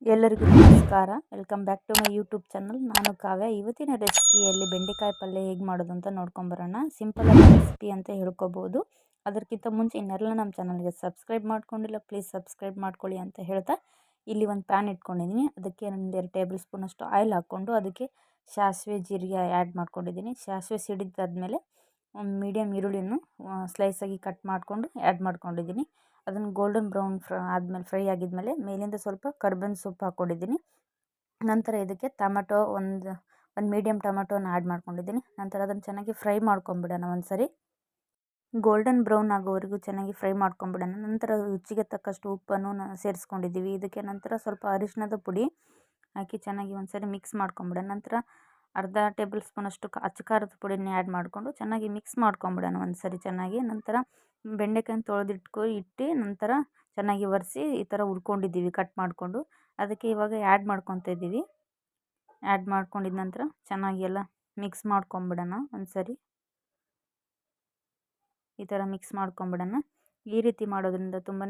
ಎಲ್ಲರಿಗೂ ನಮಸ್ಕಾರ. Welcome back to my YouTube channel. ನಾನು ಕಾವ್ಯ. ಇವತ್ತಿನ ರೆಸಿಪಿಯಲ್ಲಿ ಬೆಂಡೆಕಾಯಿ ಪಲ್ಯ ಹೇಗೆ ಮಾಡೋದು ಅಂತ ನೋಡ್ಕೊಂಬರೋಣ. ಸಿಂಪಲ್ ಆಗಿ ರೆಸಿಪಿ ಅಂತ ಹೇಳ್ಕೊಬೋದು. ಅದಕ್ಕಿಂತ ಮುಂಚೆ ಇನ್ನೆಲ್ಲ ನಮ್ಮ ಚಾನಲ್ಗೆ ಸಬ್ಸ್ಕ್ರೈಬ್ ಮಾಡ್ಕೊಂಡಿಲ್ಲ, ಪ್ಲೀಸ್ ಸಬ್ಸ್ಕ್ರೈಬ್ ಮಾಡ್ಕೊಳ್ಳಿ ಅಂತ ಹೇಳ್ತಾ, ಇಲ್ಲಿ ಒಂದು ಪ್ಯಾನ್ ಇಟ್ಕೊಂಡಿದ್ದೀನಿ. ಅದಕ್ಕೆ ಒಂದು 2 ಟೇಬಲ್ ಸ್ಪೂನಷ್ಟು ಆಯಿಲ್ ಹಾಕ್ಕೊಂಡು ಅದಕ್ಕೆ ಸಾಸಿವೆ ಜೀರಿಗೆ ಆ್ಯಡ್ ಮಾಡ್ಕೊಂಡಿದ್ದೀನಿ. ಸಾಸಿವೆ ಸಿಡಿದಾದ್ಮೇಲೆ ಒಂದು ಮೀಡಿಯಮ್ ಈರುಳ್ಳಿಯನ್ನು ಸ್ಲೈಸಾಗಿ ಕಟ್ ಮಾಡಿಕೊಂಡು ಆ್ಯಡ್ ಮಾಡ್ಕೊಂಡಿದ್ದೀನಿ. ಅದನ್ನು ಗೋಲ್ಡನ್ ಬ್ರೌನ್ ಆದಮೇಲೆ ಫ್ರೈ ಆಗಿದ್ಮೇಲೆ ಮೇಲಿಂದ ಸ್ವಲ್ಪ ಕರ್ಬೇವಿನ ಸೊಪ್ಪು ಹಾಕ್ಕೊಂಡಿದ್ದೀನಿ. ನಂತರ ಇದಕ್ಕೆ ಟೊಮೆಟೊ ಒಂದು ಮೀಡಿಯಮ್ ಟೊಮೆಟೊನ ಆ್ಯಡ್ ಮಾಡ್ಕೊಂಡಿದ್ದೀನಿ. ನಂತರ ಅದನ್ನು ಚೆನ್ನಾಗಿ ಫ್ರೈ ಮಾಡ್ಕೊಂಬಿಡೋಣ. ಒಂದ್ಸರಿ ಗೋಲ್ಡನ್ ಬ್ರೌನ್ ಆಗೋವರೆಗೂ ಚೆನ್ನಾಗಿ ಫ್ರೈ ಮಾಡ್ಕೊಂಬಿಡೋಣ. ನಂತರ ರುಚಿಗೆ ತಕ್ಕಷ್ಟು ಉಪ್ಪನ್ನು ಸೇರಿಸ್ಕೊಂಡಿದ್ದೀವಿ. ಇದಕ್ಕೆ ನಂತರ ಸ್ವಲ್ಪ ಅರಿಶಿಣದ ಪುಡಿ ಹಾಕಿ ಚೆನ್ನಾಗಿ ಒಂದ್ಸರಿ ಮಿಕ್ಸ್ ಮಾಡ್ಕೊಂಬಿಡೋಣ. ನಂತರ ಅರ್ಧ ಟೇಬಲ್ ಸ್ಪೂನಷ್ಟು ಅಚ್ಚ ಖಾರದ ಪುಡಿನ ಆ್ಯಡ್ ಮಾಡಿಕೊಂಡು ಚೆನ್ನಾಗಿ ಮಿಕ್ಸ್ ಮಾಡ್ಕೊಂಬಿಡೋಣ ಒಂದ್ಸರಿ ಚೆನ್ನಾಗಿ. ನಂತರ ಬೆಂಡೆಕಾಯಿನ ಇಟ್ಟು ನಂತರ ಚೆನ್ನಾಗಿ ಒರೆಸಿ ಈ ಥರ ಹುರ್ಕೊಂಡಿದ್ದೀವಿ ಕಟ್ ಮಾಡಿಕೊಂಡು. ಅದಕ್ಕೆ ಇವಾಗ ಆ್ಯಡ್ ಮಾಡ್ಕೊತಾ ಇದ್ದೀವಿ. ಆ್ಯಡ್ ಮಾಡ್ಕೊಂಡಿದ ನಂತರ ಚೆನ್ನಾಗಿ ಎಲ್ಲ ಮಿಕ್ಸ್ ಮಾಡ್ಕೊಂಬಿಡೋಣ ಒಂದ್ಸರಿ. ಈ ಥರ ಮಿಕ್ಸ್ ಮಾಡ್ಕೊಂಬಿಡೋಣ. ಈ ರೀತಿ ಮಾಡೋದ್ರಿಂದ ತುಂಬಾ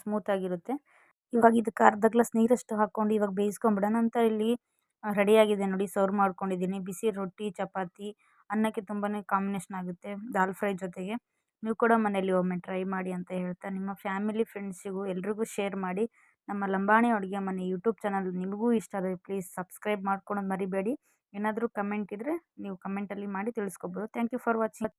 ಸ್ಮೂತಾಗಿರುತ್ತೆ. ಇವಾಗ ಇದಕ್ಕೆ ಅರ್ಧ ಗ್ಲಾಸ್ ನೀರಷ್ಟು ಹಾಕ್ಕೊಂಡು ಇವಾಗ ಬೇಯಿಸ್ಕೊಂಬಿಡೋಣ. ನಂತರ ಇಲ್ಲಿ ರೆಡಿಯಾಗಿದೆ ನೋಡಿ, ಸರ್ವ್ ಮಾಡ್ಕೊಂಡಿದ್ದೀನಿ. ಬಿಸಿ ರೊಟ್ಟಿ, ಚಪಾತಿ, ಅನ್ನಕ್ಕೆ ತುಂಬಾ ಕಾಂಬಿನೇಷನ್ ಆಗುತ್ತೆ ದಾಲ್ ಫ್ರೈ ಜೊತೆಗೆ. ನೀವು ಕೂಡ ಮನೇಲಿ ಒಮ್ಮೆ ಟ್ರೈ ಮಾಡಿ ಅಂತ ಹೇಳ್ತಾ, ನಿಮ್ಮ ಫ್ಯಾಮಿಲಿ ಫ್ರೆಂಡ್ಸಿಗೂ ಎಲ್ರಿಗೂ ಶೇರ್ ಮಾಡಿ. ನಮ್ಮ ಲಂಬಾಣಿ ಅಡುಗೆ ಮನೆ ಯೂಟ್ಯೂಬ್ ಚಾನಲ್ ನಿಮಗೂ ಇಷ್ಟ ಆದರೆ ಪ್ಲೀಸ್ ಸಬ್ಸ್ಕ್ರೈಬ್ ಮಾಡ್ಕೊಳೋದು ಮರಿಬೇಡಿ. ಏನಾದರೂ ಕಮೆಂಟ್ ಇದ್ದರೆ ನೀವು ಕಮೆಂಟಲ್ಲಿ ಮಾಡಿ ತಿಳಿಸ್ಕೊಬೋದು. Thank you for watching.